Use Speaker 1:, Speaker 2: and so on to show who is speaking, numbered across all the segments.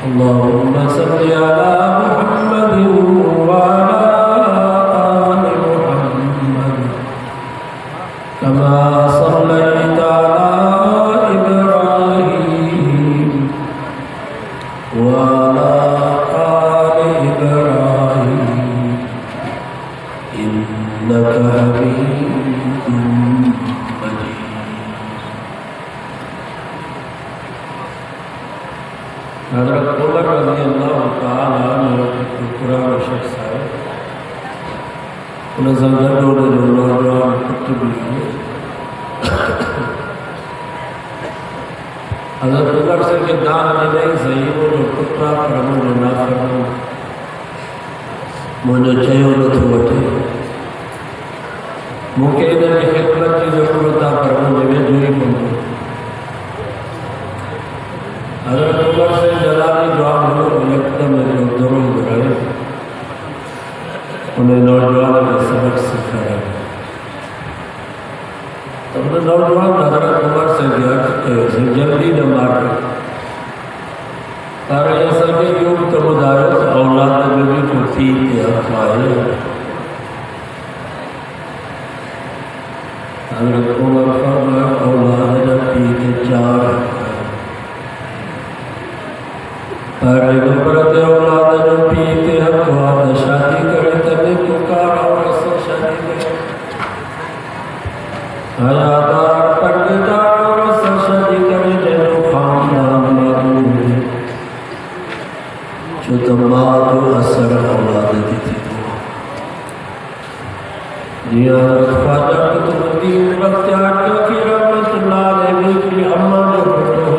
Speaker 1: اللهم صل على محمد وعلى آل محمد كما صليت على إبراهيم وعلى آل إبراهيم إنك حميد مجيد. حضرت عمر رضی اللہ تعالیٰ عنہ کے قرآن شخص ہے، انہیں زنگل ہونے جو نوجوان کتب لکھے. حضرت عمر سے کہ دان نہیں صحیح وہ جو کتا پرمو جو نافرمو مجھے چاہیے انہوں تو وٹے ممکن انہیں کی خدمت کی ضرورت پرمو جو میں جو ہی پہنچو. حضرت عمر سے جلالی جواب ہو یکدم میں جو ضرور بڑھائے انہیں نوجوان کا سبق سکھایا. تب نے نوجوان حضرت عمر سے گیا کہ جلدی نہ مار اور یہ سبھی یوگ تب دائے اولاد میں بھی کو تین کے حق آئے. حضرت عمر فرمایا اولاد نبی کے چار پہلے نمبرت اولاد نبی کے حق وعد شادی کرے تبھی پکار اور اصل شادی کرے حیادار پردار اور اصل شادی کرے جنو خاندان معلوم جو دماغ و اثر اولاد دی تھی نیاز خواجہ قطب الدین بختیار کی رحمت اللہ علیہ کی امہ جو بڑھو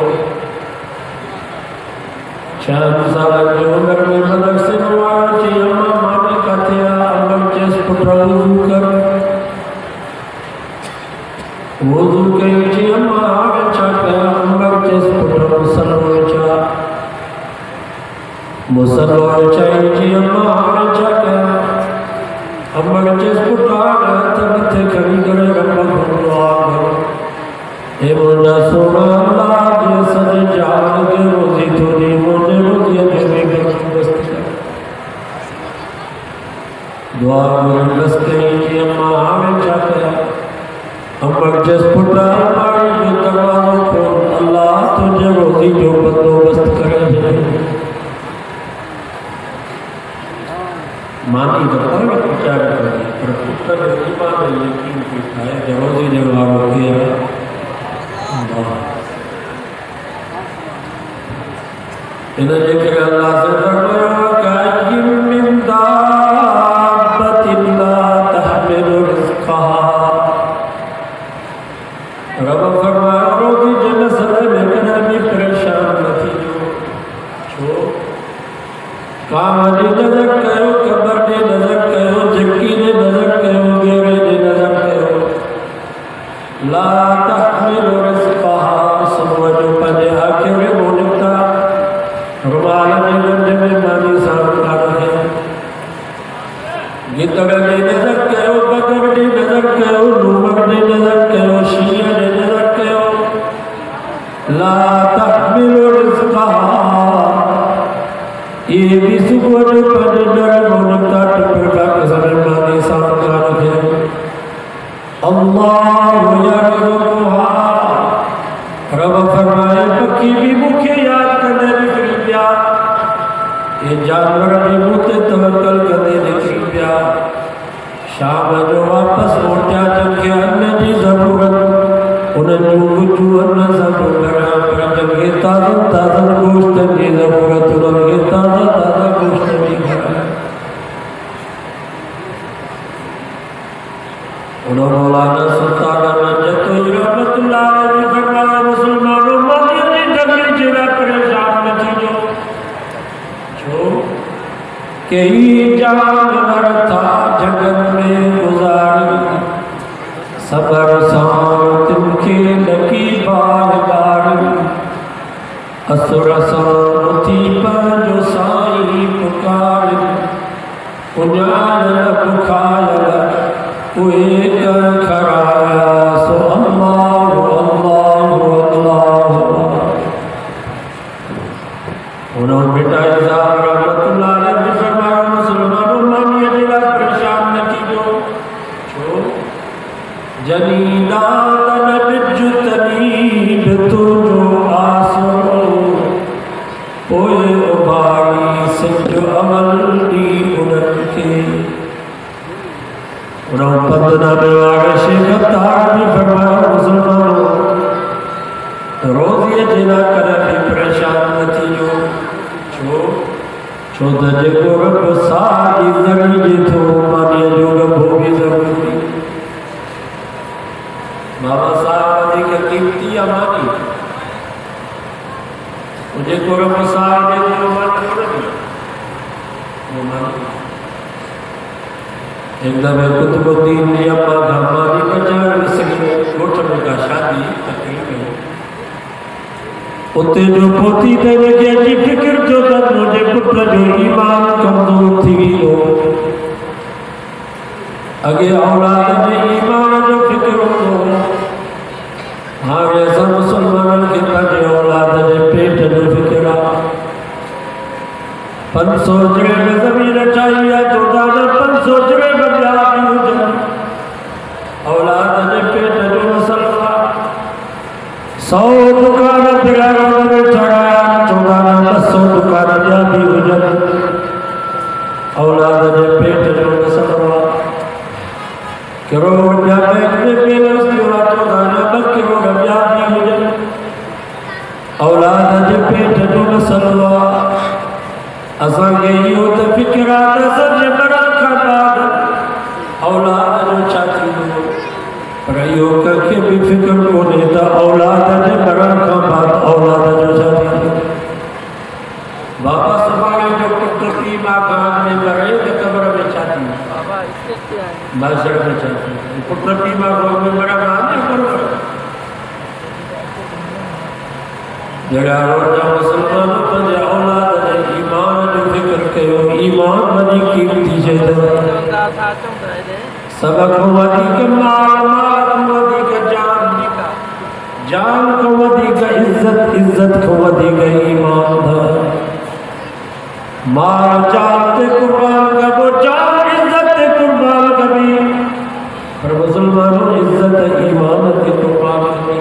Speaker 1: چاند سال جو عمر میں مدر سے نوار چی امہ مانے کا تھیا امر جس پتر وضو کر وضو کئی چی امہ آگے چاکیا امر جس پتر مسلوے چا مسلوے چاہی چی امہ آگے چاکیا امر جس پتر آگے تبتے کھڑی کرے رب بھولو آگے اے مجھا سونا اللہ جیسا جہان کے روزی تو نہیں مجھے روزی میں بست کر دعا میں بستے ہی کہ اماں آمیں چاہتے ہیں امر جس پٹا ہماری جو دروازوں کھول اللہ تجھے روزی جو بندو بست کرے جائے. مانی دفعہ میں پچھا کرے پر پتر ایمان یقین کی کھائے کہ روزی جگہ کیا انہیں ذکر اللہ سے فرمایا کہ من دابت لا تحمل رزقها رب فرمایا روزی جنہ سدے میں کنا بھی پریشان نتی جو کام نے نظر کہو قبر نے نظر کہو جکی نے نظر کہو گیرے نے نظر کہو لا تحمل رزقها سمجھو پنے آخر مونکتا روالا نے جنجے میں مانی صاحب کھا رہے گتڑا نے نظر کہو بکر نے نظر کہو نومر نے نظر کہو شیعہ نے نظر کہو لا تحمل رزقها یہ بھی سکون پنے ڈر مونکتا ٹپڑا کسر مانی صاحب کھا رہے اللہ یرزقها رب فرمائے پکی بھی مکھے یاد کرنے نکل پیا یہ جانور بھی موتے توکل کرنے نکل پیا شام جو واپس موٹیا جنگے انہ جی ضرورت انہیں جو وجو انہ ضرور لگا پر جنگے تازن تازن گوشت کی ضرورت انہیں تازن تازن گوشت بھی کرا انہوں مولانا سلطان نجت رحمت اللہ علیہ فرمایا مسلمانوں مدینہ ڈگری جرہ پریشان نتی جو کئی جانور تھا جگت میں گزاری صبر سان تم کے لکی بار بار اثر سان تھی پر جو سائی پکار انیان بکھایا کوئی کھڑایا سو اللہ اللہ اللہ انہوں بیٹا صاحب رحمت اللہ علیہ نے فرمایا مسلمانوں مانی جلا پریشان نہ کیجو چھو جنینات نبجتنی بتو جو آسو پوئے اباری سنجو عمل دی انن کے انہوں پندنا بیوار شیخ اتار نے فرمایا مسلمانوں روزی جنا کرنے پریشان نتی جو چھو دجے کو رب ساری زمین تو مانی جو رب بھی ضروری بابا صاحب دیکھ قیمتی امانی مجھے کو رب ساری جو مانی ضروری وہ مانی ایک دفعہ کتب الدین نے اپا گھمانی کچھار رسلی گوٹھنے کا شادی تقریب ہے اتے جو پوتی تیرے کے جی فکر جو تن مجھے پتر جو ایمان کمزور تھی بھی ہو اگے اولاد میں ایمان جو فکر ہو ہاں ایسا مسلمان کے تجھے اولاد جو پیٹ جو فکر آ 500 جرے میں زمین چاہیے جو دانا 500 جرے میں بیابی ہو جن اولاد جو پیٹ جو مسلمان 100 دکانہ دلاروں میں چڑھایا 1400 دکانہ بیابی ہو جن اولاد جو پیٹ جو مسلمان کروڑ بیابی میں پیلس دیوا 14 کروڑ بیابی ہو جن اولاد جو پیٹ جو مسلمان اساں گئی ہو تو فکرات سب بڑا کھباد اولاد جو چاہتی ہو پر ایو کر کے بھی فکر کو دیتا اولاد جو بڑا کھباد اولاد جو چاہتی ہو بابا سبھاگے جو پتکی ماں میں بڑھے تو قبر میں چاہتی ہو باشر میں چاہتی ہو پتکی ماں میں بڑا کھانے کرو جگہ روڑا مسلمانوں پر جا اولاد ایمان جو فکر کہو ایمان منی کیمتی جہد سبق ودی کا مال مال ودی کا جان جان کو ودی کا عزت عزت کو ودی کا ایمان دھا مال جان تے قربان کا وہ جان عزت تے قربان کا بھی پر مسلمانوں عزت ایمان تے قربان کا بھی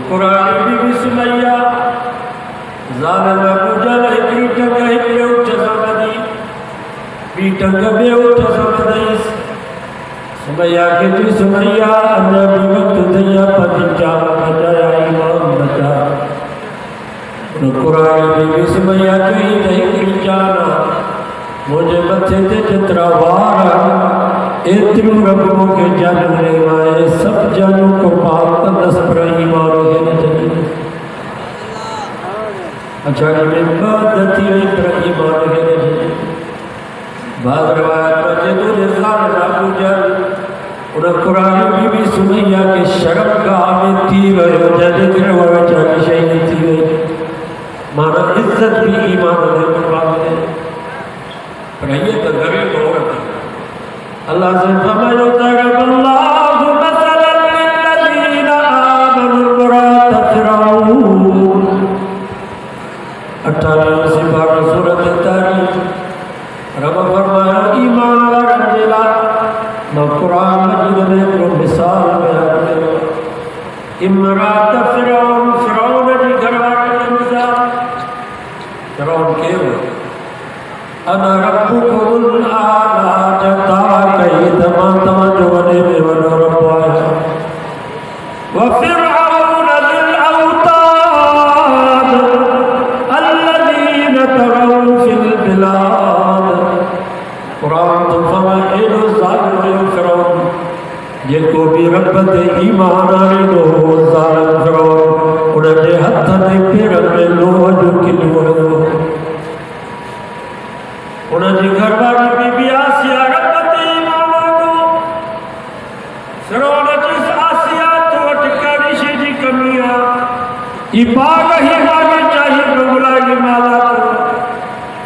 Speaker 1: قرآن بھی سمیا ظالم ابو جہل ایک ٹنگ ہے بے اٹھ سمدی بی ٹنگ بے اٹھ سمدی سمیا کے جی سمیا نبی وقت دیا پتچا بچایا ایمان بچا قرآن بھی سمیا کہیں نہیں جانا مجھے متھے تے جترا وارا اترو ربوں کے جاننے مائے سب جانوں کو پاک دس پر ایمان ہے نجد اچھا کہ میں بادتی ہے پر ایمان ہے نجد بعض روایت میں جدو رضان ابو جہل انہاں قرآن بھی سنیا کہ شرم گاہ میں تھی گئے جد گروہ چاہی شہید تھی گئے مانا عزت بھی ایمان ہے قرآن ہے پر یہ تو گھرے عورت ہے اللہ سے فرمایا ضرب اللہ مثلا للذین آمنوا امرأۃ فرعون 18 سے 12 سورۃ تحریم رب فرمایا ایمان والوں کے لیے میں قرآن مجید میں ایک مثال بیان کروں امرأۃ فرعون فرعون کی گھر والوں کی مثال فرعون کے انا ربکم الاعلی جتا کئی تمام جونے میں ونو رب آیا وفرعون ذی الاوتاد الذین طغوا فی البلاد قرآن تو فرمائے ظالم فرعون جن کو بھی رب دے ایمان آنے دو ظالم فرعون انہیں دے ہتھ دے پیر میں لوہ جو کلو رہو انہوں نے گھر والی بی بی آسیہ ربت ایمان کو فرعون جس آسیہ تو اٹکاری شیدی کمیاں یہ باغ ہی باغی چاہیے بگلا کی مالا کو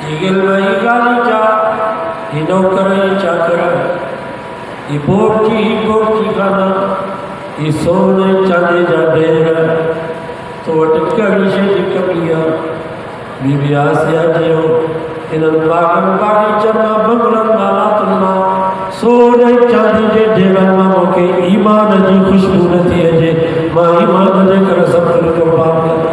Speaker 1: یہ گلوہ ہی گالی چاہ یہ نوکر ہی چاکر یہ بورچی ہی بورچی کھانا یہ سونے چاندے جا دیر تو اٹکاری شیدی کمیاں بی بی آسیہ جیو انہاں باغن باغی چرما بنگلن والا تنما سونے چاندی جے ڈھیرن ماں کے ایمان جی خوشبو نتی ہے جے ماں ایمان جے کر سب کل قربان کرتا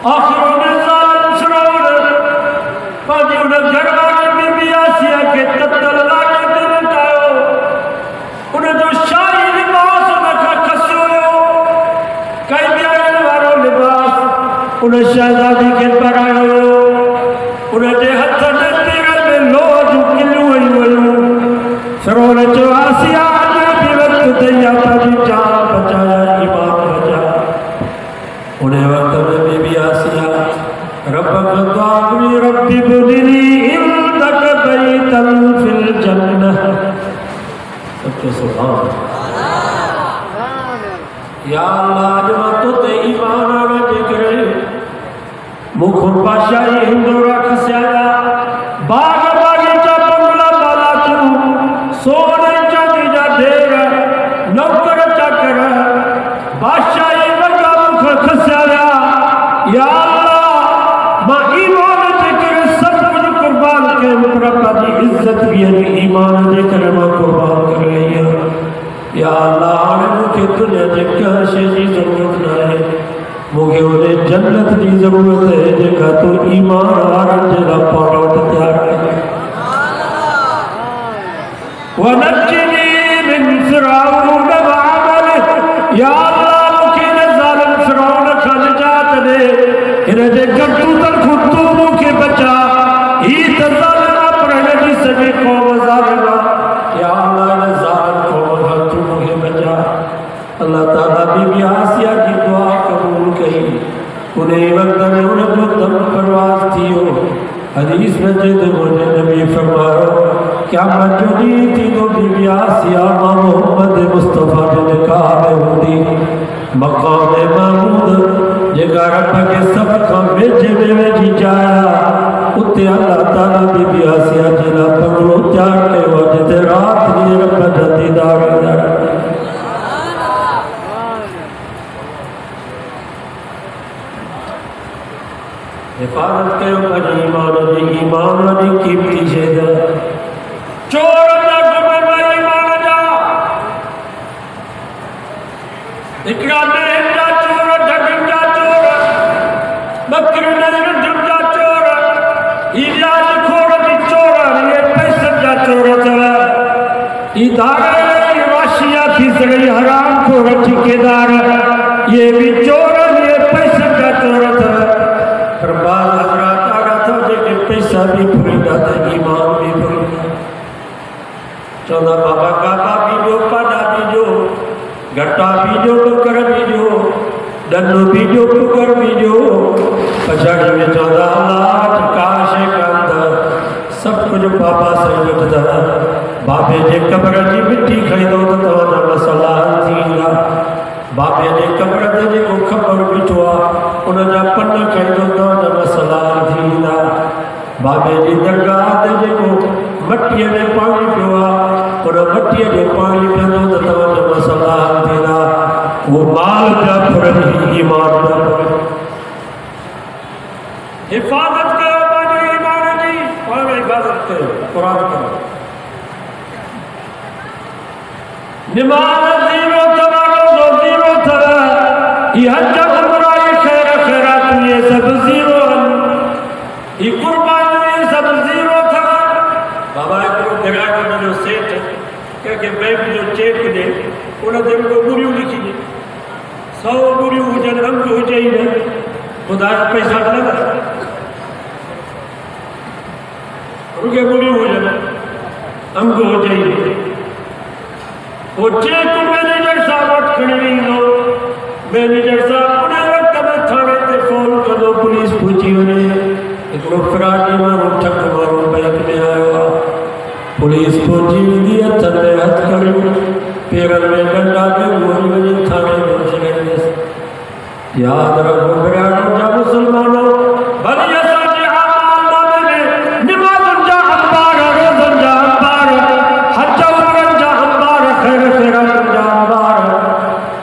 Speaker 1: آخر انہیں ظالم فرعون پاجی انہیں گھروانے بی بی آسیہ کے تتل لاکے دن کائیو انہیں جو شاہی لباس انہیں کا کسیو کئی بیان وارو لباس انہیں شہزادی کے پر آئے انہیں دے حد نے پیغل میں لو جو کلو ہوئی فرعون جو آسیہ آنے بھی وقت دیا پاجی جان بچایا ایمان بچایا انہیں وقت میں بی بی آسیہ ربک دعاقنی ربی بنی اندک بیتا فی الجنہ سب کے سبحان یا اللہ جمع تو تے ایمان آگا جکرے مکھن پاشائی ہندورا کسیانا باغ باغی چا بنگلا بالا تو سونے چاندی جا دیر نوکر چا کر بادشاہی بگا مکھن کسیانا یا اللہ ماں ایمان جکر سب کچھ قربان کے مقربہ دی عزت بھی ہے ایمان جکر ماں قربان کر رہی ہے یا اللہ آنے مکہ دنیا جکہ شیجی ضرورت نہ ہے مکہ انہیں جنت دی ضرورت ہے جکہ تو ایمان آرن جگہ پاڑوٹ تیار کرے وَنَجِّنِي مِن فِرْعَوْنَ وَعَمَلِهِ یا اللہ مکہ نے ظالم فرعون کا نجات دے انہیں دے گھٹو تر خودتو مکہ بچا ہی تظالمہ پرہنے جی سجے قوم ظالمہ یا اللہ نے ظالم قوم گھٹو مکہ بچا اللہ تعالیٰ بی بی آسیہ کی دعا قبول کہی انہیں وقت میں انہیں جو دم پرواز تھی ہو حدیث میں جد مجھے نبی فرمایا کیا مجھولی تھی تو بی بی آسیہ ماں محمد مصطفیٰ نے نکاح میں ہوتی مقام محمود جگہ رب کے سب کا بیجے میں جی جایا اتے اللہ تعالیٰ بی بی آسیہ جنا پگلو تیار کے وجد رات لیے رب جدی دار حفاظت کے اوپر ایمان والی قیمتی شہد چور اللہ کمر میں ایمان جا اکرا نہیں جا چور ڈھگن جا چور بکر نہیں جا چور ایلیاز کھوڑ بھی چور یہ پیسر جا چور چلا ادارہ واشیہ تھی سگئی حرام کھوڑ ٹھیکیدار یہ بھی چور یہ پیسر جا چور چلا پر بعض حضرات آگا تھا کہ پیسہ بھی پوری جاتا ہے ایمان بھی پوری جاتا چودہ بابا کعبہ بھی جو پانا بھی جو گھٹا بھی جو ٹکر بھی جو ڈنو بھی جو ٹکر بھی جو پچھاڑی میں 14 لاکھ کاشے کا اندر سب کچھ بابا سے گھٹتا بابے جے قبر جی مٹی کھائی دو تو مسئلہ تھی گا بابے جے قبر جے کو خبر بٹھوا انہاں جا پن کھائی دو تو مسئلہ تھی گا بابے جی درگاہ جے کو مٹی میں پانی پیوا اور مٹی جو پانی پیوا تو توجہ مسئلہ دینا وہ مال کا پرنی ایمان کا حفاظت کرو باجو ایمان جی اور حفاظت کرو قرآن کرو نماز زیرو تھا روزو زیرو تھا یہ حج عمرہ یہ خیر خیرات یہ سب زیرو یہ قربان یہ سب زیرو تھا بابا ایک کو گھر کا جو سیٹ کہ بینک جو چیک دے انہوں نے کو گریو لکھی دے 100 گریو ہو جائے ہم کو ہو جائے خدا پیسہ لگا رکے گریو ہو جائے ہم کو ہو جائے وہ چیک مینیجر صاحب اٹھ کھڑی نہیں دو مینیجر صاحب انہیں وقت میں تھانے تے فون کر دو پولیس پوچھی انہیں ایک لوگ فراڈی مارو ٹھک مارو بینک میں آئے ہوا پولیس پوچھی دیا تھنے ہتھ کھڑی پیغل میں ڈنڈا کے گوری وجہ تھانے پہنچ گئے یاد رکھو براڈو جا مسلمانوں بھلی ایسا جی آمان نامے میں نماز جا ہمبار روزن جا ہمبار حج عمرن جا ہمبار خیر خیرات جا ہمبار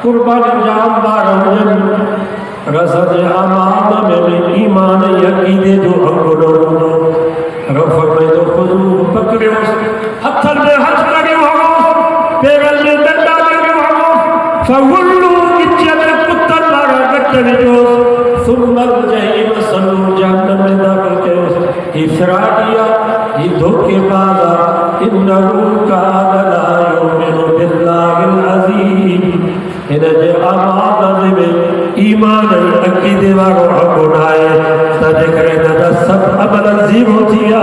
Speaker 1: قربان جا ہمبار رسد آمان ایمان یقیدے جو انگڑو دو رب فرمائے دو خضو پکڑے ہتھر میں ہتھ لگے ہو پیغل میں ڈنڈا لگے ہو فولو اچھے میں پتر لگا گٹنے جو ثم الجحیم صلو جہنم میں داخل کے افرادیا یہ دھوکے بازا انہو کان لا یؤمن باللہ العظیم انہیں جے آمادہ میں ایمان عقیدے وارو اگنائے تجھے کرے نہ سب عمل عظیم ہوتی ہے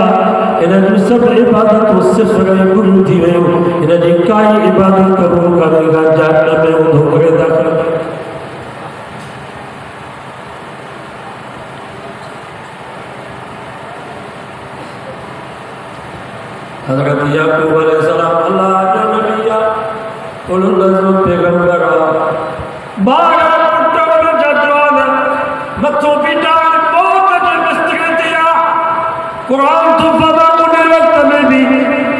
Speaker 1: انہیں جو سب عبادت و صفر گرو تھی وے انہیں جے کائی عبادت قبول کرے گا جہنم میں وہ دھوکے داخل حضرت یعقوب علیہ السلام اللہ جو نبیہ قل النظر پیغمبرہ بارہ پٹھوں میں جدوانا متوں بیٹان بہت اجھے مستقل دیا قرآن تو فضا منے وقت میں بھی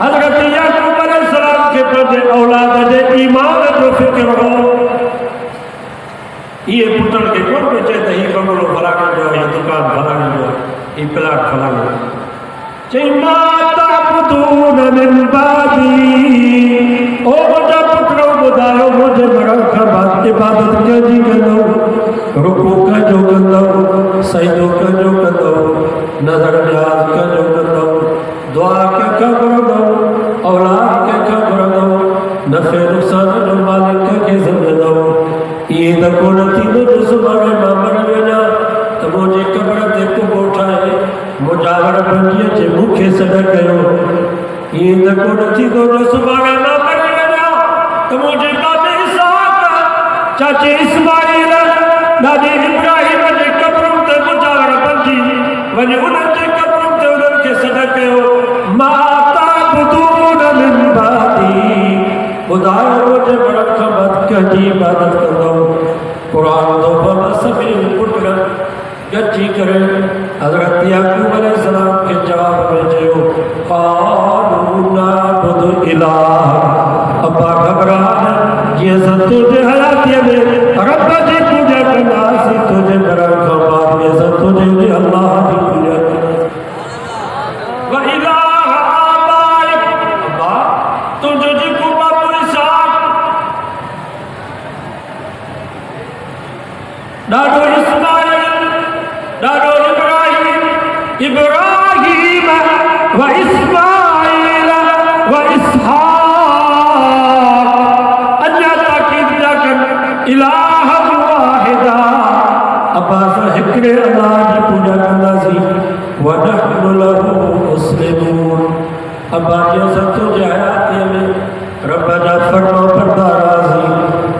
Speaker 1: حضرت یعقوب علیہ السلام کے پردے اولاد دے ایمان جو فکر ہو یہ پٹھن کے کون میں چاہتا ہی بنگلو بھلانے جو ہے دکان بھلانے جو ہے یہ پلاٹ بھلانے جو ہے چیما تعبدون من بعدی او مجھا پٹھنو بدایو مجھے بڑا خبات عبادت کا جی کندو رکو کا جو کندو سیدو کا جو کندو نظر نیاز کا جو کندو دعا کے کا کردو اولاد کے کا کردو نفع نقصان جو مالک کا کے زمدو یہ دکو نتیدو جو سبھاگے مامر لینا تو مجھے قبر دیکھو بوٹھائے مجاور بنجیے چھے مکھے صدر گئے یہ دکو نتھی دو جو سبھاگے مامر لینا تو مجھے باب اسحاق چاچے اسماعیل دادی ابراہیم جے قبروں تے مجاور بنجی ونی انہوں جے قبروں تے انہوں کے صدر گئے ما تعبدون من بعدی خدای مجھے بڑا خبت کجی عبادت کردو قرآن دو بابا سبھی پٹھن گچی کرے حضرت یعقوب علیہ السلام کے جواب میں جو قالوا نعبد الہ ابا گھبران یہ سن تجھے حیاتی میں رب جی پوجا کرنا سی تجھے بران خبات میں سن تجھے اللہ جی پوجا کرنا وَإِلَىٰ آبَائِكَ ابا تجھے جی کو بابو اسحاق ڈاڈو اسماعیل ڈاڈو ابراہیم و اسماعیل و اسحاق انیا تاکید جاکر الہ واحدہ اباسا حکر اللہ جی پوجا کرنا سی وَنَحْنُ لَهُ مُسْلِمُونَ ابا جیسا تجھے حیاتی میں رب جا فرما پردہ رازی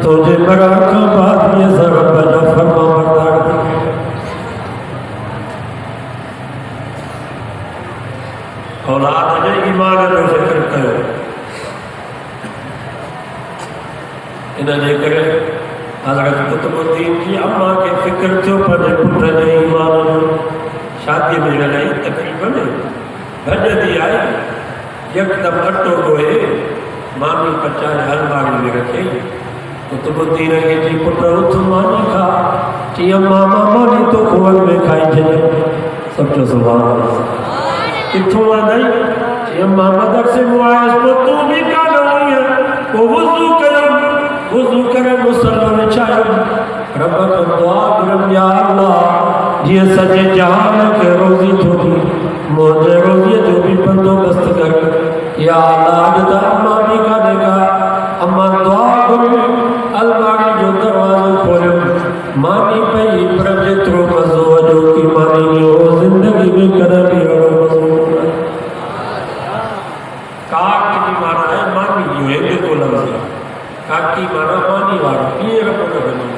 Speaker 1: تجھے برکہ بات جیسا رب جا فرما پردہ رازی اولاد جے ایمان جو فکر کرو انہیں جے کرے حضرت قطب الدین کی اماں کے فکر تھو پر پٹھا جے ایمان شادی میں لڑائی تقریبا بھج دی آئی یک دم اٹو گوئے مامی پچارے ہر باغی میں رکھے قطب الدین کے جی پٹھا اتھ مانی کھا چی اماں مانی تو خوان میں کھائی جنے سب جو سبحان اللہ اتھوں آدھائی کہ اماں مدر سے معاش کو تو بھی کانا ہوئی ہے وہ وضو کرے مسلم میں چاہے رب کا دعا کرم یا اللہ یہ سجے جہان کے روزی تھوڑی مجھے روزی جو بھی بندو بست کر یا اللہ جتا اماں بھی کھانے کا اماں دعا کرم الماری جو دروازوں کھولم مانی پہی پرجے ترو مزو جو کی مانی نہیں ہو زندگی میں کدھر بھی ہو کاک کی مانا ہے مانی جو ہے دیکھو لفظ ہے کاک کی مانا مانی وارا یہ رب کا بنی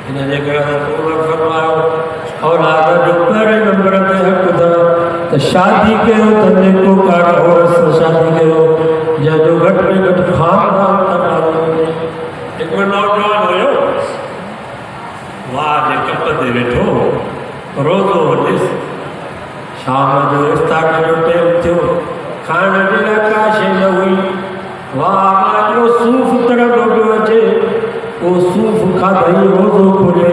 Speaker 1: انہیں جے کہا تھا تو رب فرماؤ اولاد جو پہرے نمبر تے حق تھا تو شادی کے ہو تنے کو کاٹ عورت سے شادی کے ہو یا جو گھٹ میں گھٹ خاندان تک ایک بار نوجوان ہوئے واہ جے کپ دے بیٹھو روزو وجس شام جو افطار کا جو ٹیم تھو کھانا دینا کاشے نہ ہوئی واہ جو صوف طرح لوگ بچے وہ صوف کھا دہی روزو کھولے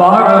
Speaker 1: 12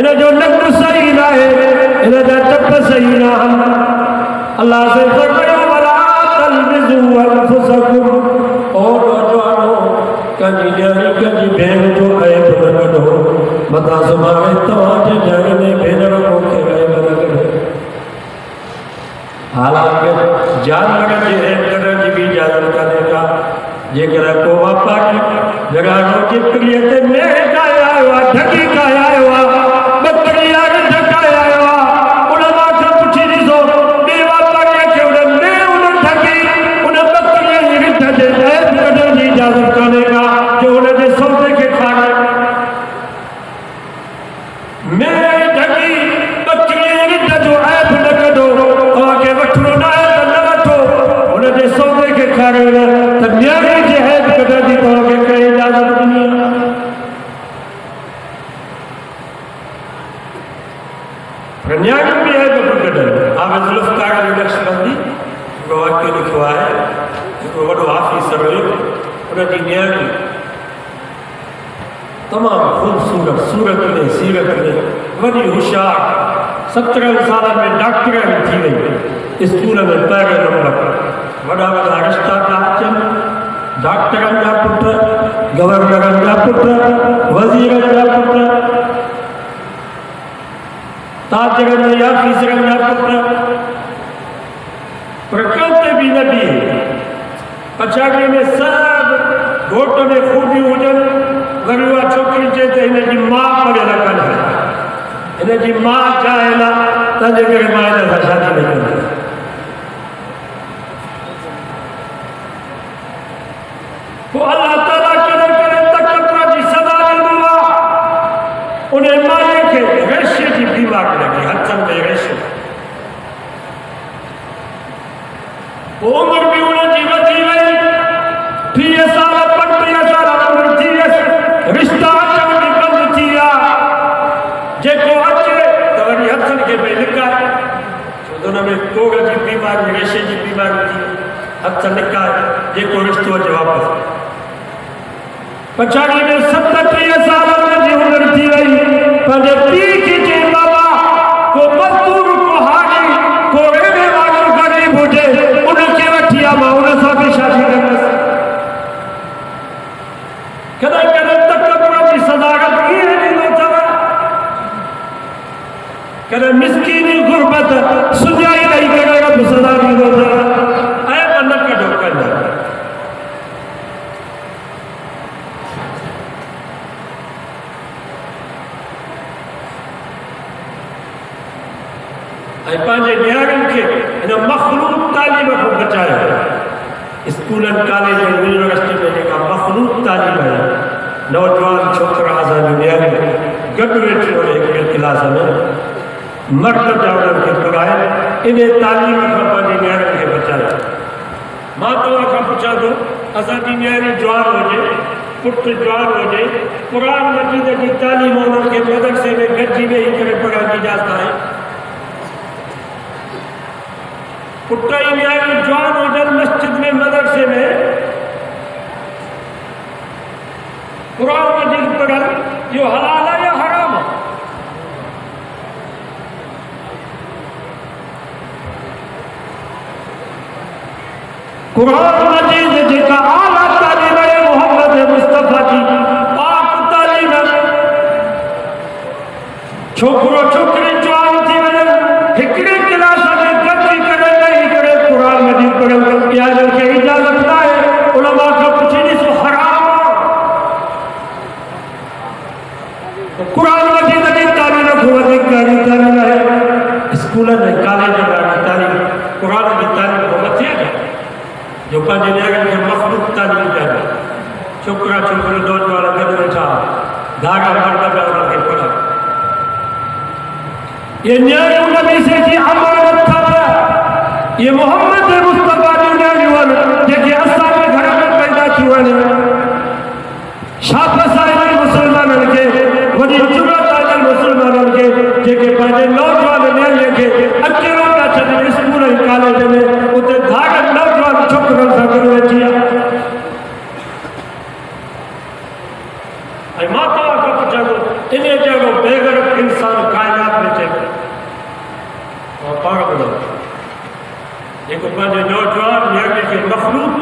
Speaker 1: انہیں جو نقد صحیح نہ ہے انہیں جو ٹپ صحیح نہ ہم اللہ سے فرمایا وَلَا تَلْمِزُوا أَنفُسَكُمْ اور نوجوانوں کنجی نیاری کنجی بہن جو عیب نہ کرو متا زمانے تواجے جاگنے بہن رکھو کے عیب نہ کرو حالانکہ جانور جی عیب کرنے جی بھی اجازت کرنے کا یہ کرے کو واپا کی جگانوں کی پریتے میں کھایا ہوا ڈھکی کھایا ہوا بکری آگے ڈھکایا ہوا انہیں ماں پوچھی نہیں سو بے واپا کیا کہ انہیں ڈھکی انہیں بکری یہ ڈھکے عیب کرنے جی اجازت کرنے کا جو انہیں دے سوتے کے کھانے میں ڈھکی بکری یہ ڈھکے جو عیب نہ کرو آگے وٹھو نہ ہے نہ وٹھو انہیں دے سوتے کے کھانے تب نیاری جی عیب کرنے دی تو آگے کہیں اجازت نہیں رنیاگی بھی ہے جو بکڑن آمد ذوالفقار علی نقش بندی جو واقعی لکھوا ہے جو وڈو حافظ سروے انہیں دی نیاگی تمام خوبصورت صورت میں سیرت میں وڈی ہوشیار 17 سالہ میں ڈاکٹر تھی گئی اسکول میں پہلے نمبر وڈا وڈا رشتہ کا ڈاکٹر کا پتر گورنر کا پتر وزیر کا پتر تاجرن یا فیسرن یا پتر پرکلتے بھی نبی پچھاگے میں سب گھوٹوں میں خوبی ہوجن غریبہ چھوکری چاہتے انہیں جی ماں پڑے لکن ہے انہیں جی ماں چاہیلا تاجے کرے مائنہ تھا شادی نہیں کرنے وہ اللہ تعالیٰ کے در کرے تکترہ جی صدا دی دعا انہیں مائے کے ریشے جی بیمار لگی ہتھن میں ریشے وہ عمر بھی انہیں جی بچی گئی 30 سال 35 سال عمر تھی رشتہ آچھا بھی بند تھیا جے کو اچھے تو ونی ہتھن کے میں لکھا ہے دونوں میں کوگا جی بیمار ریشے جی بیمار تھی ہتھن لکھا ہے جے کو رشتہ جو واپس پچھاڑی میں 37 سال میں جی عمر تھی گئی پہلے پی کی جی بابا کو مزدور کو حاجی کو ایوے والا غریب ہو جائے انہیں کے وٹھیا ماں انہیں ساتھ شادی کرنا کدھر کدھر تک کبھر کی صداقت کی ہے نہیں ہوتا کدھر مسکینی غربت سجائی نہیں کرے گا تو صدا نہیں ہوتا اے بندہ کا ڈھوکا جائے پانچے نیارن کے انہیں مخلوط تعلیم کو بچایا ہے اسکولن کالج یونیورسٹی میں جگہ مخلوط تعلیم ہے نوجوان چھوکر آزان نیارن گریجویٹ ہونے ایک کلاس میں مرد جاؤن کے پڑھائے انہیں تعلیم کو پانچے نیارن کے بچایا ماں تو آقا پوچھا دو آزادی نیاری جوان ہو جائے پٹ جوان ہو جائے قرآن مجید کی تعلیم ہونے کے مدرسے میں گجی میں ہی کرے پڑھا کی جاتا ہے پٹائی نیاری جوان ہو جن مسجد میں مدرسے میں قرآن مجید پڑھن یہ حلال ہے یا حرام ہے قرآن مجید جی کا اعلیٰ تعلیم ہے محمد مصطفیٰ کی پاک تعلیم ہے چھوکرو چھوکری جوان تھی میں ہکڑی کلاسہ میں گجی کرے نہیں کرے قرآن مجید پڑھن یا جن کے اجازت لائے علماء کا پوچھی نہیں سو حرام قرآن مجید کی تعلیم رکھو ادھکاری تعلیم ہے اسکولہ میں کالج میں تعلیم قرآن کی تعلیم کو مت ہے جو پانچے نیاگن کے مخلوق تعلیم کرے چھوکرا چھوکری نوجوان گدر چاہ دھاگا مردہ پہ انہوں کے پڑھا یہ نیاری نبی سے کی امانت تھا یہ محمد مصطفیٰ جو نیاری والا دیکھیں اصلا میں گھر میں پیدا کیوں ہے شاپ سائل مسلمانوں کے وجہ جرات آجل مسلمانوں کے دیکھیں پہلے نوجوان نیاری کے اکیروں کا چلے اسکول کالج میں اتنے دھاگا نوجوان چھوکروں سے کرنے چیا ماتا کا پچھا دو انہیں جگہ بے غرب انسان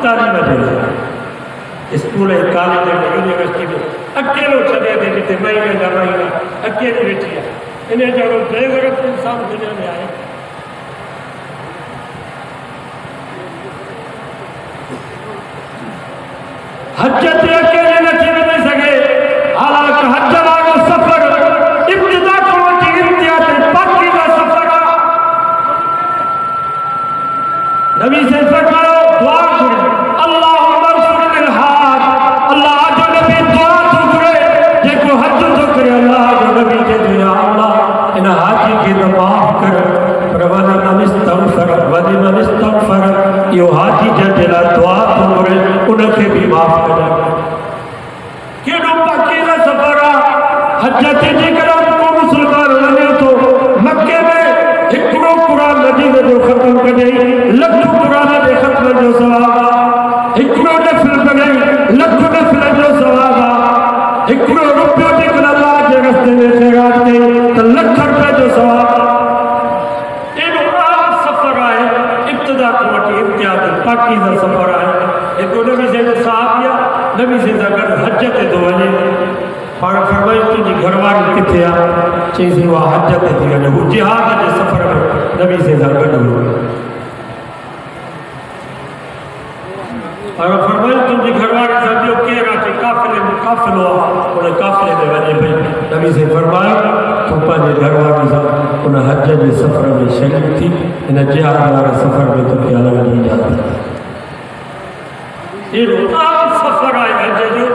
Speaker 1: تعلیم دے اسکول کالج یونیورسٹی میں اکیلو چھڈے دے جتے مہینے جا مہینہ اکیلے بیٹھی ہے انہیں جڑو بے غیرت انسان دنیا میں آئے حج تے اکیلے نہ تھی نہیں سکے حالانکہ حج والا سفر ابتدا کو وٹی امتیاز پاکی کا سفر نبی سے فرمایا دعا کرو اللہم اغفر للحاج اللہ جو نبی دعا تو کرے جے کو حج تو کرے اللہ جو نبی کے دعا اللہ ان حاجی کی تو معاف کر ولمن استغفر یہ حاجی جے دعا تو کرے ان کے بھی معاف کرے کیڑو پاکی کا سفر حج تے جے کرو کو مسلمان ہونے تو مکے میں ہکڑو قرآن مدینہ جو ختم کرے لکھو قرآن دے ختم جو ثواب ہکڑو نفل کرے لکھو نفل جو ثواب ہکڑو روپیو نکل اللہ کے راستے میں خیرات دے تو لکھ روپے جو ثواب ایک عام سفر آئے ابتدا کو وٹی امتیاز پاکیزہ سفر آئے ایک نبی سے صحابیہ نبی سے زگر حجت دو وجے فرمائی تجھے گھر والی کتے آ چیزی وہ حجت تھی گئے وہ جہاد کے سفر میں نبی سے زگر ہوئے اور فرمائی تجھے گھر والی صحابیوں کہہ رہا کہ قافل ہوا انہیں قافلے میں بنے بھئی نبی سے فرمایا تو پانے گھر والی صاحب انہیں حج کے سفر میں شریک تھی انہیں جہاد والے سفر میں تو کیا لگا نہیں جاتا یہ عام سفر آئے حج جو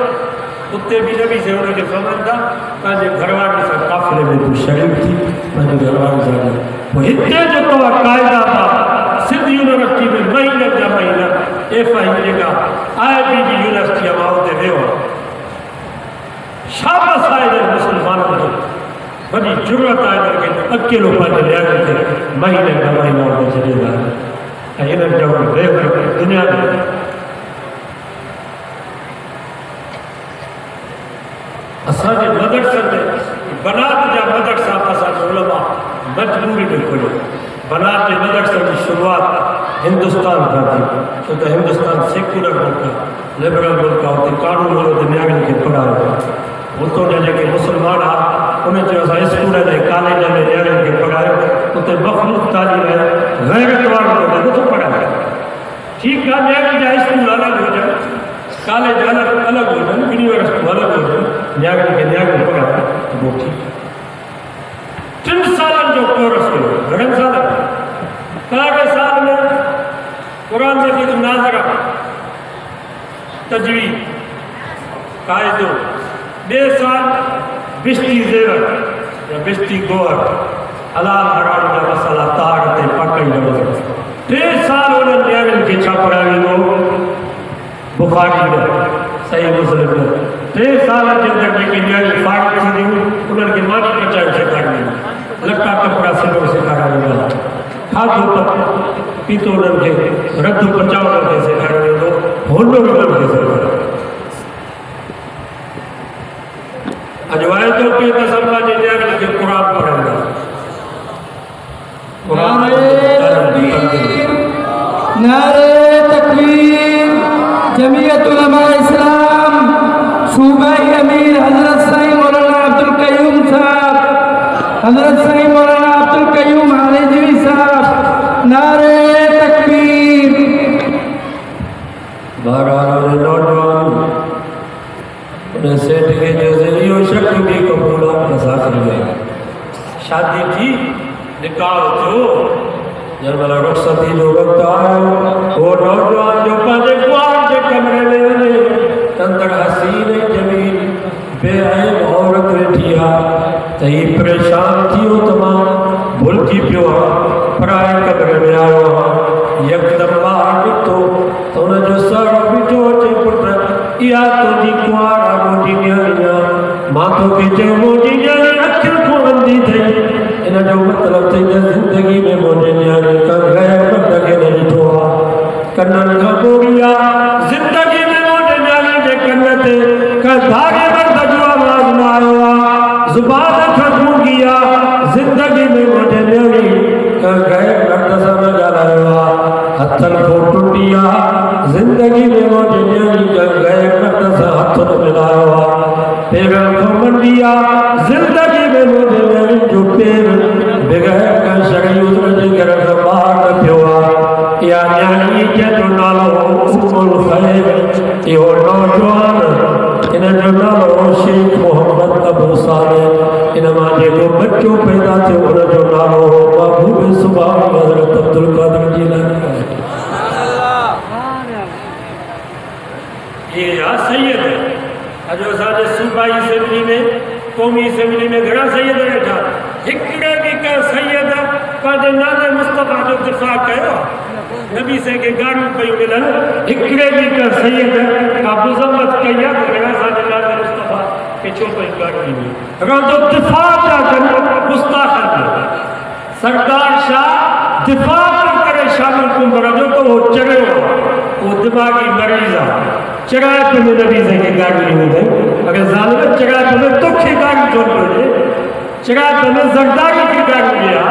Speaker 1: اتنے بھی نبی سے انہیں کے فرمایا پانے گھر والی صاحب قافلے میں تو شریک تھی پانے گھر والی صاحب وہ اتنے جو تو قائدہ تھا سندھ یونیورسٹی میں مہینہ جا مہینہ ایف آئی جے کا آئی پی جی یونیورسٹی ہمارے دے ہو شابس آئے دے مسلمانوں کو بڑی جرت آئے دے کہ اکیلو پانے لیا گئے مہینے کا مہینہ ہوتے چلے گا انہیں جب بے دنیا میں اسانے مدرسہ میں بنات جا مدرسہ پسند علماء مجبوری میں کھلے بنات جا مدرسہ کی شروعات ہندوستان کا تھی کیونکہ ہندوستان سیکولر ملک ہے لبرل ملک ہے ہوتے قانون ہوتے نیاگن کے پڑھا ہوتا وہ تو جا کہ مسلمان آ انہیں جو ایسا اسکول ہے کالج میں نیاگن کے پڑھا ہے ہوتے مخلوق تعلیم ہے غیرت وار ہوتے وہ تو پڑھا ہے ٹھیک ہے نیاگن جا اسکول الگ ہو جائے کالج الگ ہو جائے یونیورسٹی الگ ہو جائے نیاگن کے نیاگن پڑھا ہے تو وہ ٹھیک 3 سالن جو کورس ہوئے گھرن سالن کلاکے سال میں قرآن مجید ناظرہ تجوید قائدوں 2 سال بشتی زیور یا بشتی گوھر حلال حرام کا مسئلہ طاقت پکڑ لگا 2 سال انہوں نے نیاگن کے چھاپڑا گئے بخاری میں صحیح مسلم میں 2 سال کے اندر جی نیاگن فاقی سے دی انہوں نے مانی پچائے سے کھاڑی لکھا کپڑا سلو سے کھاڑا گیا کھادو پر پیتو انہوں کے ردو پچاؤ لگے سے کھاڑی گیا ہونو لگے سے کھاڑی اجوائے تو کہ تصمہ جی نیاگن کے قرآن پڑھا گیا
Speaker 2: نعرہ تکبیر جمعیت علماء اسلام صوبہ امیر حضرت سائیں مولانا عبدالقیوم صاحب حضرت سائیں مولانا عبدالقیوم علیجوی صاحب نعرہ تکبیر
Speaker 1: بہرحال نوجوان انہیں سیٹھ کے جو ذریعہ شک بھی قبول مسافر گئے شادی تھی نکاح جو جب والا رخصتی جو وقت آیا وہ نوجوان جو پانے قوار کے کمرے میں انہیں تندر حسین جمیل بے عیب عورت بیٹھیا تہی پریشان تھی وہ تمام بھولتی پیو پرائے کمرے میں آیا یک دم باہر بٹھو تو انہیں جو سر بٹھو چے پتر یا تو جی قوار موجی نیاں ماتھو کے جو موجی نیاں اکھر کو اندھی تھی انہیں جو مطلب تھی زندگی میں موجی نیاں کا غیر بندگی نہیں ٹھوا کنن کا بوریا زندگی میں موجی نیاں کے کنتے کا دھاگے بند جو آواز نہ آیا زبان ختم کیا زندگی میں موجی نیاں کا غیر بند سا نہ جانا ہوا ہتھل کو ٹوٹیا زندگی میں موٹے نیائی گئے کرتا سا ہاتھ نہ ملایا ہوا پیروں کو منڈیا زندگی میں موٹے نیائی جو پیر بغیر کا شرعی اتر جی کر باہر نہ پیوا یا نیائی کے جو نالو ام الخیر یہ نوجوان انہیں جو نالو شیخ محمد ابو صالح انما جے کو بچوں پیدا تھے انہیں جو نالو محبوب سبحان حضرت عبدالقادر جیلانی یہ یا سید ہے جو ساجے صوبائی اسمبلی میں قومی اسمبلی میں گھڑا سید بیٹھا ہکڑے بھی کا سید پاندے نانے مصطفیٰ جو دفاع کرو نبی سے کے گاڑی پہ ملن ہکڑے بھی کا سید کا مذمت کیا گھڑا ساجے نانے مصطفیٰ کے چھوپے گاڑی میں اگر جو دفاع جا کر مستاخر میں سردار شاہ دفاع کرے شامل کمبرہ جو تو وہ چڑھے ہو وہ دماغی مریضہ چرائے پہ میں نبی سے کے گاڑی نہیں گئے اگر ظالمت چرائے پہ میں تکھے گاڑی چھوڑ پڑے چرائے پہ میں زرداری کی گاڑی لیا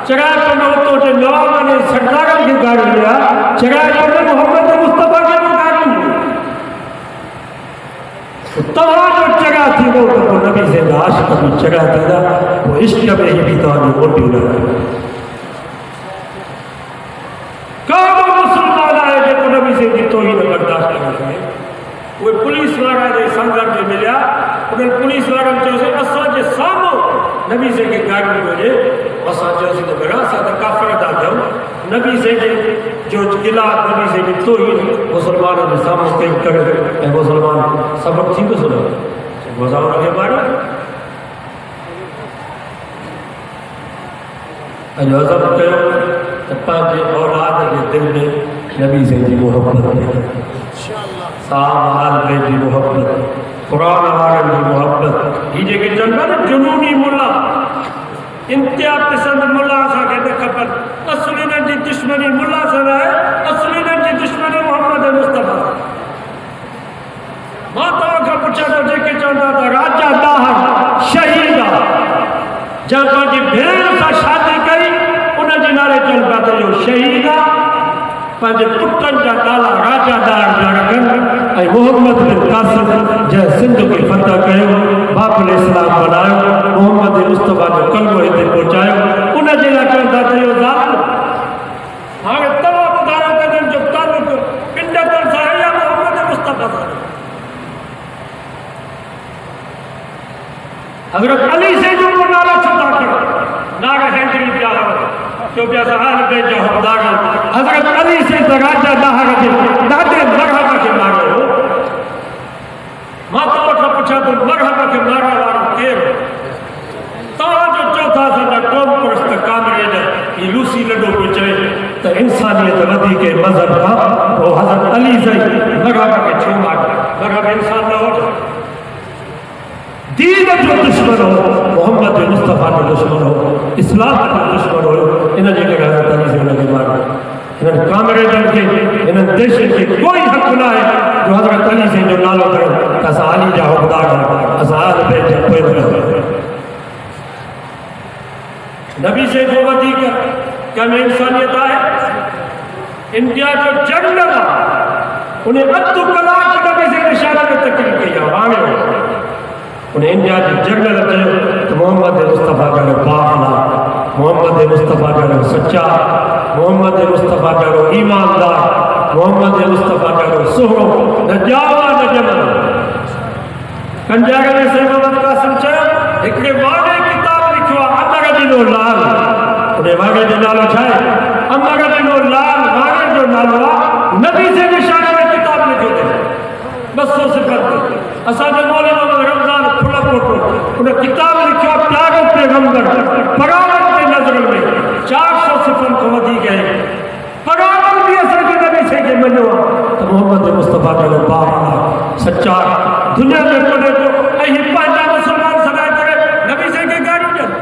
Speaker 1: چرائے پہ میں تو جو نوابہ نے سرداروں کی گاڑی لیا چرائے پہ میں محمد مصطفیٰ کی گاڑی لیا تمہاں جو چرائے تھی وہ نبی سے داشت کبھی چرائے تھی وہ عشق میں ہی بھی تمہاں موٹی نہ ہے کامل مسلمان آئے جو نبی سے کی توہین برداشت کرتے ہیں وہ پولیس وارا دے سنگر میں ملیا انہیں پولیس وارا جو سے اسا جے سامو نبی سے کے گاڑی بولے اسا جو سے بڑا سا کافر دا جاؤ نبی سے جو قلعہ نبی سے کی توہین مسلمانوں نے سامو کے کر اے مسلمان سبق تھی تو سنا گزاروں کے بارے جو عظم کہو پانچے اولاد کے دل میں نبی سے کی محبت ہے صاحب حال میں کی محبت قرآن آرم کی محبت یہ جگہ جنگل جنونی ملا انتہا پسند ملا سا کہتے خبر اصلی نجی دشمنی ملا سا ہے اصلی نجی دشمنی محمد مصطفیٰ ماں توقع پچھا تو جے کے چاہتا تھا راجہ داہر شہیدہ جہاں پانچی بھیڑ سا شادی کری انہیں جنارے چل پاتے جو شہیدہ پانچے پٹن جا ڈالا راجہ دار جارکن اے محمد بن قاسم جہاں سندھ کی فتح کہو باپ الاسلام بنائے محمد مصطفیٰ جو کلمہ ہی دن پہنچائے انہیں جنہ چلتا تھا جو ذات آگے تمام ادارہ کا دن جو تعلق انڈتر سا ہے یا محمد مصطفیٰ سا حضرت علی سے جو نعرہ چھتا کرو نعرہ ہینڈری کیا ہو جو بیاسا حال بے جو حمدارا حضرت علی سے دراجہ داہر کے دادے مرحبا کے مارے ہو ماتا وقت پچھا تو مرحبا کے مارا وارو کیر تاہاں جو چوتھا سا دا قوم پرست کامرے نے یہ لوسی لڈو پچھے تا انسانیت ودی کے مذہب کا وہ حضرت علی سے مرحبا کے چھومار مرحبا انسان نہ ہو دین جو دشمن ہو محمد مصطفیٰ جو دشمن ہو اسلام جو دشمن ہو انہیں جگہ حضرت علی سے انہیں مار انہیں کامرے جن کے انہیں دیشن کے کوئی حق نہ ہے جو حضرت علی سے جو نالو کرو تاسا علی جا حقدار اسا آل بیت جا پیدا کرو نبی سے جو ودی کا کیا میں انسانیت آئے انڈیا جو جنگ نہ انہیں ادھو کلاک نبی سے اشارہ میں تکلیف کیا آگے ہو انہیں انڈیا کی جنگل چاہیے تو محمد مصطفیٰ کا باقلا محمد مصطفیٰ کا سچا محمد مصطفیٰ کا ایماندار محمد مصطفیٰ کا سہرو نہ جاوا نہ جمل کنجاگر میں سید محمد قاسم چاہیے ایک نے واقعی کتاب لکھوا امر دینو لال انہیں واقعی جو نالو چاہے امر دینو لال واقعی جو نالو نبی سے نشانے میں کتاب لکھو دے بس سو صفت دے اساں جو مولانا رمضان کھلا پوٹو انہیں کتاب لکھو پیارو پیغمبر پراغت کے نظر میں 400 صفن کو ودی گئے پراغت بھی اثر کے نبی سے کے منوا تو محمد مصطفیٰ کا باپ سچا دنیا میں پڑھے تو اہی پانچا مسلمان سنائے کرے نبی سے کے گاڑی جن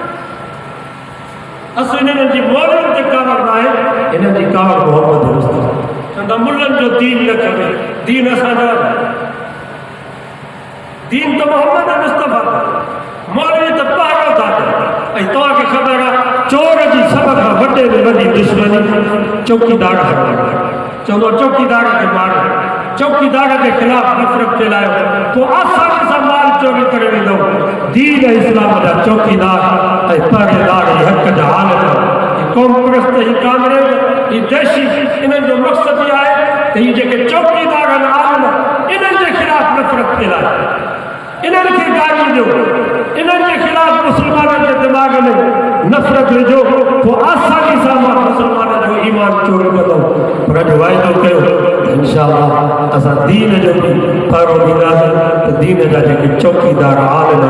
Speaker 1: اصل انہیں جی مولن کے کامر نائے انہیں جی کامر محمد مصطفیٰ چندہ ملن جو دین نہ کرے دین اساں جا دین تو محمد مصطفیٰ مولوی تو پہرو تھا ای تو آگے خبر چور جی سبب بڑے میں بڑی دشمنی چوکی دار خبر چلو چوکیدار کے مارو چوکیدار کے خلاف نفرت پھیلائے تو آسانی سے مال چوری کرے دو دین اسلام دا چوکیدار اے پہرےدار حق دا عالم یہ قوم پرست ہی کامرے یہ دیشی انہوں جو مقصد یہ آئے کہ یہ جے کہ چوکیدار عالم انہوں کے خلاف نفرت پھیلائے انہوں کی گاڑی جو انہوں کے خلاف مسلمانوں کے دماغ میں نفرت جو تو آسانی سے مسلمانوں جو ایمان چوری کرو پر جو وائدہ کہو انشاءاللہ اسا دین جو بھی پارو دینا ہے دین جا جے کہ چوکیدار عالم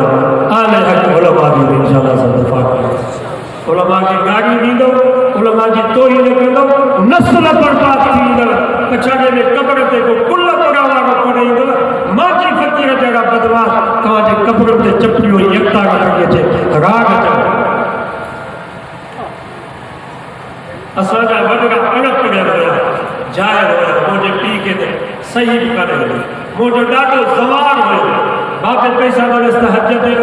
Speaker 1: آلہ حق علماء بھی انشاءاللہ سے دفاع کرو علماء کی گاڑی دی دو علماء کی توہین کرو نسل برباد تھی دو پچھانے میں قبر تے کو کل پراوارو کرے دو ماجی فقیر جگہ بدواس کہاں قبر تے چپڑیوں یکتا رکھے چھے راگ جا اساجا وڈا اڑک پڑیا ہویا جائر ہویا مجھے پی کے دے صحیح کرے مجھے ڈاٹو زوار ہوئے باپے پیسہ بلستا حجت دے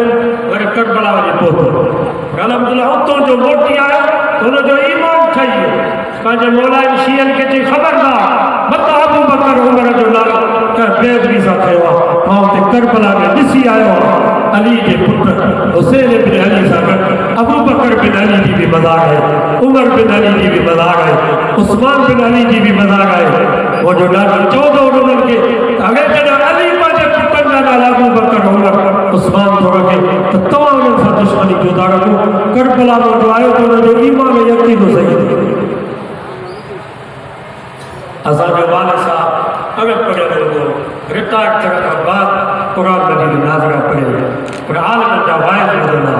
Speaker 1: ور کربلا وجہ پوتو الحمدللہ اتوں جو موٹی آیا تو انہوں جو ایمان چاہیے کہاں مولا شیعن کے چی خبردار بتا ابو بکر عمر جو لارا کہ بیدری سا کھیوا وہاں تے کربلا میں جسی آیا علی کے پتر حسین بن علی سا کر ابو بکر بن علی کی بھی مزار ہے عمر بن علی کی بھی مزار ہے عثمان بن علی کی بھی مزار ہے وہ جو ڈاٹا 14 انہوں کے اگر جنہ علی پاجے پتر جانا ابو بکر عمر عثمان تو رکھے تو تمام انہوں سے دشمنی جو دارا کو کربلا میں جو آئے تو انہوں جو ایمان یقین ہو سکے ازاد والد صاحب اگر پڑھے رہے ہو ریٹائر کرنے بعد قرآن مجید ناظرہ پڑھے پر عالم جا وائد مدنہ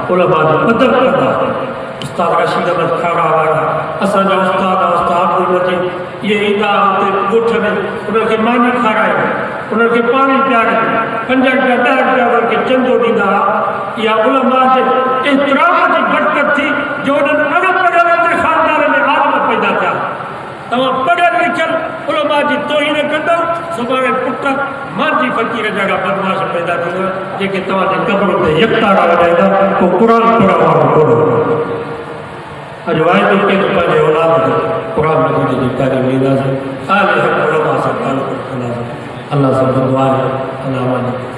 Speaker 1: علماء جو ادب کرنا استاد رشید احمد کھارا آگا اسا جا استاد عبدالمجید یہ ایدہ ہوتے گوٹھ میں انہوں کے مانی کھارا ہے انہوں کے پانی پیارے پنجر کا ڈر پیارے کے چندو دیدہ یا علماء جو احترام کی برکت تھی جو انہوں اگر پڑھے رہے خاندان میں عالم پیدا کیا تمام پڑھے لکھل علماء جی توہین کردو سبارے پٹر مانجی فقیر جگہ بدماش پیدا کردو لیکن تمام جی قبر تے یکتا رہا جائے گا تو قرآن پڑھا وہاں کرو اجوائی تو کہ تو پہلے اولاد ہے قرآن مجید جی تعلیم لینا سے آلہ حق علماء سے تعلق رکھنا سے اللہ سے دعا ہے اللہ علیہ